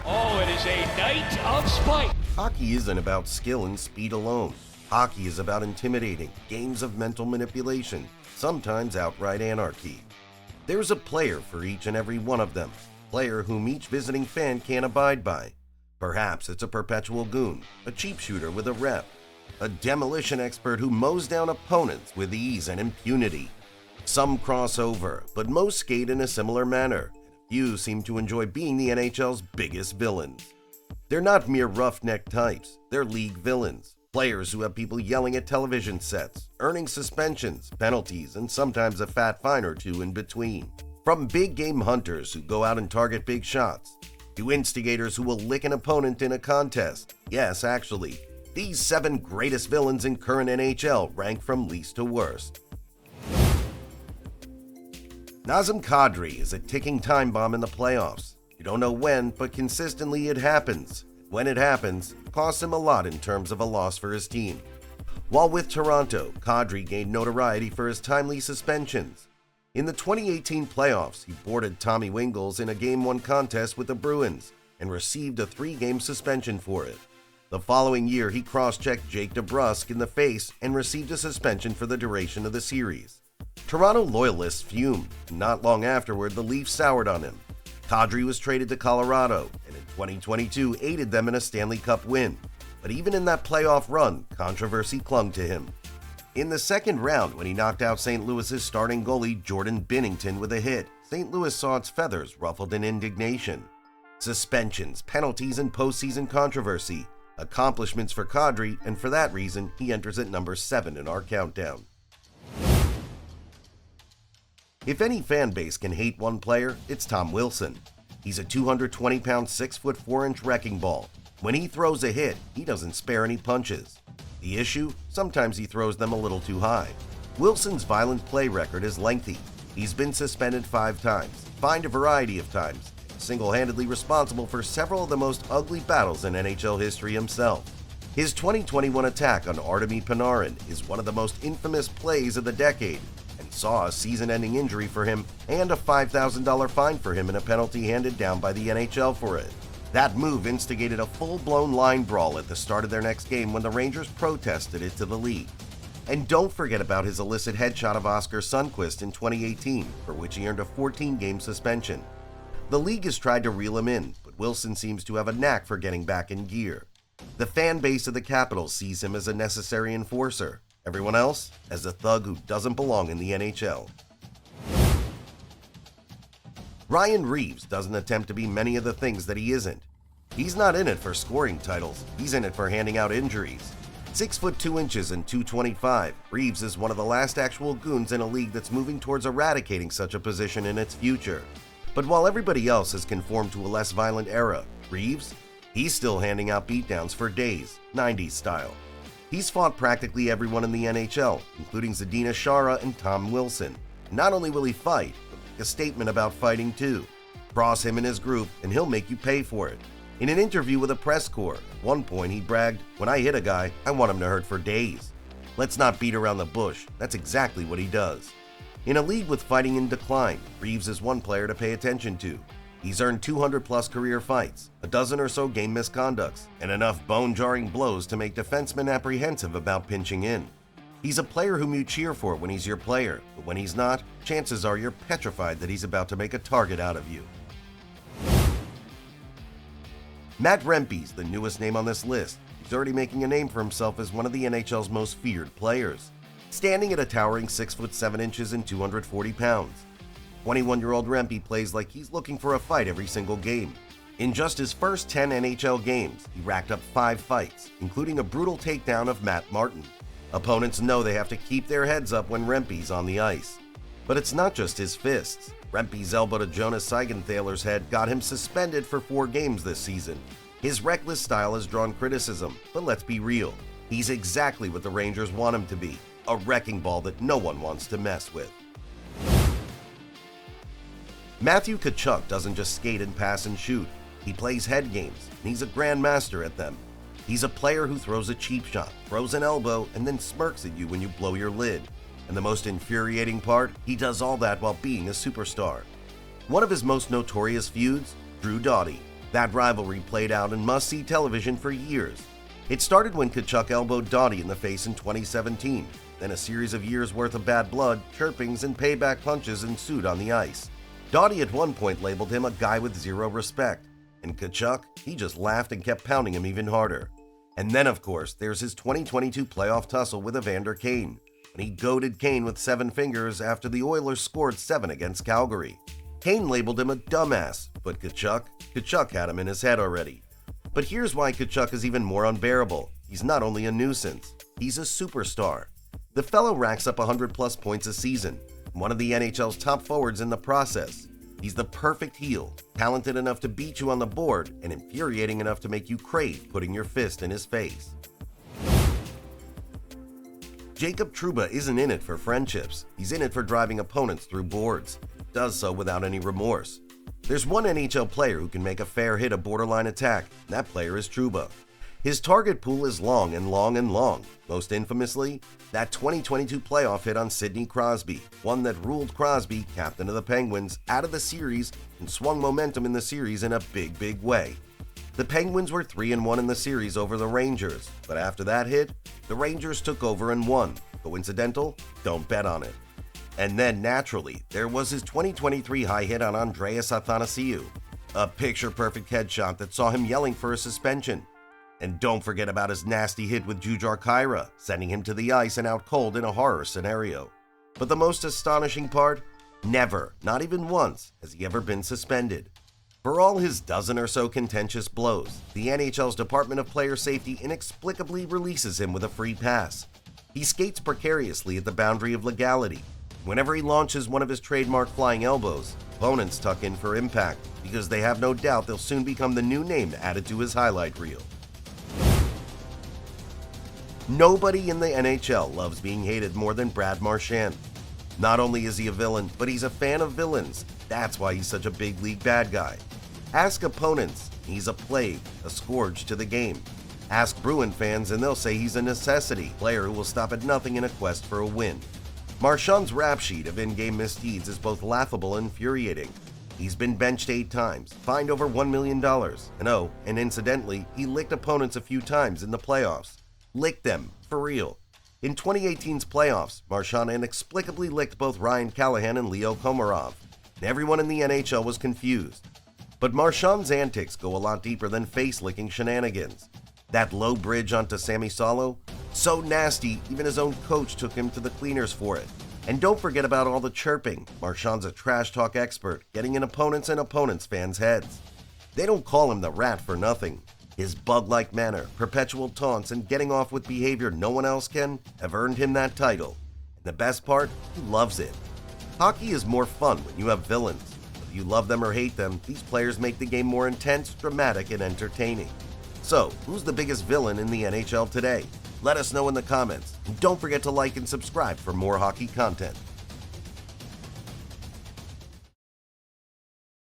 Oh, it is a night of spite. Hockey isn't about skill and speed alone. Hockey is about intimidating, games of mental manipulation, sometimes outright anarchy. There's a player for each and every one of them, player whom each visiting fan can't abide by. Perhaps it's a perpetual goon, a cheap shooter with a rep, a demolition expert who mows down opponents with ease and impunity. Some cross over, but most skate in a similar manner. Few seem to enjoy being the NHL's biggest villains. They're not mere roughneck types, they're league villains. Players who have people yelling at television sets, earning suspensions, penalties, and sometimes a fat fine or two in between. From big game hunters who go out and target big shots, to instigators who will lick an opponent in a contest. Yes, actually, these 7 greatest villains in current NHL rank from least to worst. Nazem Kadri is a ticking time bomb in the playoffs. You don't know when, but consistently it happens. When it happens, it costs him a lot in terms of a loss for his team. While with Toronto, Kadri gained notoriety for his timely suspensions. In the 2018 playoffs, he boarded Tommy Wingels in a Game 1 contest with the Bruins and received a 3-game suspension for it. The following year, he cross-checked Jake DeBrusk in the face and received a suspension for the duration of the series. Toronto loyalists fumed, and not long afterward, the Leafs soured on him. Kadri was traded to Colorado, and in 2022 aided them in a Stanley Cup win. But even in that playoff run, controversy clung to him. In the second round, when he knocked out St. Louis's starting goalie Jordan Binnington with a hit, St. Louis saw its feathers ruffled in indignation. Suspensions, penalties, and postseason controversy. Accomplishments for Kadri, and for that reason, he enters at number 7 in our countdown. If any fan base can hate one player, it's Tom Wilson. He's a 220-pound, 6'4" wrecking ball. When he throws a hit, he doesn't spare any punches. The issue? Sometimes he throws them a little too high. Wilson's violent play record is lengthy. He's been suspended 5 times, fined a variety of times, single-handedly responsible for several of the most ugly battles in NHL history himself. His 2021 attack on Artemi Panarin is one of the most infamous plays of the decade, and saw a season-ending injury for him and a $5,000 fine for him in a penalty handed down by the NHL for it. That move instigated a full-blown line brawl at the start of their next game when the Rangers protested it to the league. And don't forget about his illicit headshot of Oscar Sundqvist in 2018, for which he earned a 14-game suspension. The league has tried to reel him in, but Wilson seems to have a knack for getting back in gear. The fan base of the Capitals sees him as a necessary enforcer. Everyone else as a thug who doesn't belong in the NHL. Ryan Reaves doesn't attempt to be many of the things that he isn't. He's not in it for scoring titles, he's in it for handing out injuries. 6 foot 2 inches and 225, Reaves is one of the last actual goons in a league that's moving towards eradicating such a position in its future. But while everybody else has conformed to a less violent era, Reaves? He's still handing out beatdowns for days, 90s style. He's fought practically everyone in the NHL, including Zdeno Chara and Tom Wilson. Not only will he fight, but make a statement about fighting too. Cross him and his group, and he'll make you pay for it. In an interview with a press corps, at one point he bragged, "When I hit a guy, I want him to hurt for days." Let's not beat around the bush, that's exactly what he does. In a league with fighting in decline, Reaves is one player to pay attention to. He's earned 200-plus career fights, a dozen or so game misconducts, and enough bone-jarring blows to make defensemen apprehensive about pinching in. He's a player whom you cheer for when he's your player, but when he's not, chances are you're petrified that he's about to make a target out of you. Matt Rempe's the newest name on this list. He's already making a name for himself as one of the NHL's most feared players, standing at a towering 6 foot 7 inches and 240 pounds. 21-year-old Rempe plays like he's looking for a fight every single game. In just his first 10 NHL games, he racked up 5 fights, including a brutal takedown of Matt Martin. Opponents know they have to keep their heads up when Rempe's on the ice. But it's not just his fists. Rempe's elbow to Jonas Seigenthaler's head got him suspended for 4 games this season. His reckless style has drawn criticism, but let's be real. He's exactly what the Rangers want him to be, a wrecking ball that no one wants to mess with. Matthew Tkachuk doesn't just skate and pass and shoot. He plays head games, and he's a grandmaster at them. He's a player who throws a cheap shot, throws an elbow, and then smirks at you when you blow your lid. And the most infuriating part, he does all that while being a superstar. One of his most notorious feuds, Drew Doughty. That rivalry played out in must-see television for years. It started when Tkachuk elbowed Doughty in the face in 2017. Then a series of years' worth of bad blood, chirpings, and payback punches ensued on the ice. Doughty at one point labeled him a guy with zero respect. And Tkachuk, he just laughed and kept pounding him even harder. And then, of course, there's his 2022 playoff tussle with Evander Kane, when he goaded Kane with 7 fingers after the Oilers scored 7 against Calgary. Kane labeled him a dumbass, but Tkachuk had him in his head already. But here's why Tkachuk is even more unbearable. He's not only a nuisance, he's a superstar. The fellow racks up 100+ points a season, one of the NHL's top forwards in the process. He's the perfect heel, talented enough to beat you on the board and infuriating enough to make you crave putting your fist in his face. Jacob Trouba isn't in it for friendships. He's in it for driving opponents through boards. Does so without any remorse. There's one NHL player who can make a fair hit a borderline attack, and that player is Trouba. His target pool is long and long and long. Most infamously, that 2022 playoff hit on Sidney Crosby, one that ruled Crosby, captain of the Penguins, out of the series and swung momentum in the series in a big way. The Penguins were 3-1 in the series over the Rangers, but after that hit, the Rangers took over and won. Coincidental? Don't bet on it. And then, naturally, there was his 2023 high hit on Andreas Athanasiou, a picture-perfect headshot that saw him yelling for a suspension. And don't forget about his nasty hit with Jujhar Khaira, sending him to the ice and out cold in a horror scenario. But the most astonishing part? Never, not even once, has he ever been suspended. For all his dozen or so contentious blows, the NHL's Department of Player Safety inexplicably releases him with a free pass. He skates precariously at the boundary of legality. Whenever he launches one of his trademark flying elbows, opponents tuck in for impact because they have no doubt they'll soon become the new name added to his highlight reel. Nobody in the NHL loves being hated more than Brad Marchand. Not only is he a villain, but he's a fan of villains. That's why he's such a big league bad guy. Ask opponents, he's a plague, a scourge to the game. Ask Bruin fans and they'll say he's a necessity, player who will stop at nothing in a quest for a win. Marchand's rap sheet of in-game misdeeds is both laughable and infuriating. He's been benched 8 times, fined over $1 million, and incidentally, he licked opponents a few times in the playoffs. Licked them, for real. In 2018's playoffs, Marchand inexplicably licked both Ryan Callahan and Leo Komarov, and everyone in the NHL was confused. But Marchand's antics go a lot deeper than face-licking shenanigans. That low bridge onto Sammy Salo? So nasty, even his own coach took him to the cleaners for it. And don't forget about all the chirping. Marchand's a trash talk expert, getting in opponents' and opponents' fans' heads. They don't call him the Rat for nothing. His bug-like manner, perpetual taunts, and getting off with behavior no one else can have earned him that title. And the best part, he loves it. Hockey is more fun when you have villains. If you love them or hate them, these players make the game more intense, dramatic, and entertaining. So, who's the biggest villain in the NHL today? Let us know in the comments, and don't forget to like and subscribe for more hockey content.